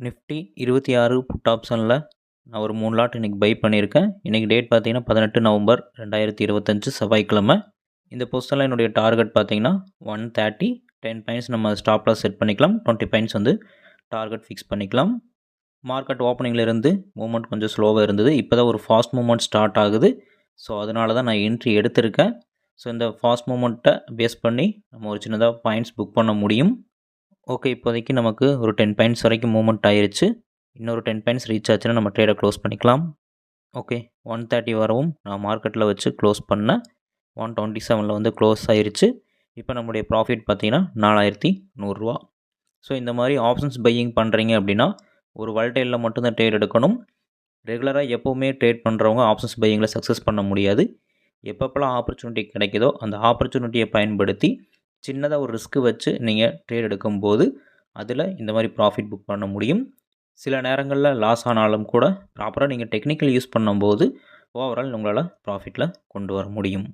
Nifty 26 put ஆப்ஷனில் நான் ஒரு 3 லாட் இன்றைக்கி பை பண்ணியிருக்கேன். இன்றைக்கி டேட் பார்த்தீங்கன்னா 18 நவம்பர் 2025 செவ்வாய்க்கிழமை. இந்த பொசிஷனில் என்னுடைய டார்கெட் பார்த்தீங்கன்னா 130, 10 பாயிண்ட்ஸ் நம்ம ஸ்டாப் லாஸ் செட் பண்ணிக்கலாம். 20 பாயிண்ட்ஸ் வந்து டார்கெட் ஃபிக்ஸ் பண்ணிக்கலாம். மார்க்கெட் ஓப்பனிங்கில் இருந்து மூவ்மெண்ட் கொஞ்சம் ஸ்லோவாக இருந்தது. இப்போ தான் ஒரு ஃபாஸ்ட் மூவ்மெண்ட் ஸ்டார்ட் ஆகுது. ஸோ அதனால தான் நான் என்ட்ரி எடுத்திருக்கேன். ஸோ இந்த ஃபாஸ்ட் மூவ்மெண்ட்டை பேஸ் பண்ணி நம்ம ஒரு சின்னதாக பாயிண்ட்ஸ் புக் பண்ண முடியும். ஓகே, இப்போதைக்கு நமக்கு ஒரு 10 பாயிண்ட்ஸ் வரைக்கும் மூவ்மெண்ட் ஆயிருச்சு. இன்னொரு 10 பாயிண்ட்ஸ் ரீச் ஆச்சுன்னா நம்ம ட்ரேடை க்ளோஸ் பண்ணிக்கலாம். ஓகே, 130 வரவும் நான் மார்க்கெட்டில் வச்சு க்ளோஸ் பண்ணேன். 127 வந்து க்ளோஸ் ஆயிருச்சு. இப்போ நம்முடைய ப்ராஃபிட் பார்த்தீங்கன்னா 4100 ரூபா. ஸோ இந்த மாதிரி ஆப்ஷன்ஸ் பையிங் பண்ணுறீங்க அப்படின்னா ஒரு வாலடைலில் மட்டும்தான் ட்ரேட் எடுக்கணும். ரெகுலராக எப்போவுமே ட்ரேட் பண்ணுறவங்க ஆப்ஷன்ஸ் பையிங்கில் சக்ஸஸ் பண்ண முடியாது. எப்பப்போலாம் ஆப்பர்ச்சுனிட்டி கிடைக்குதோ அந்த ஆப்பர்ச்சுனிட்டியை பயன்படுத்தி சின்னதாக ஒரு ரிஸ்க்கு வச்சு நீங்கள் ட்ரேட் எடுக்கும்போது அதில் இந்த மாதிரி ப்ராஃபிட் புக் பண்ண முடியும். சில நேரங்களில் லாஸ் ஆனாலும் கூட ப்ராப்பராக நீங்கள் டெக்னிக்கல் யூஸ் பண்ணும்போது ஓவரால் உங்களால் ப்ராஃபிட்டில் கொண்டு வர முடியும்.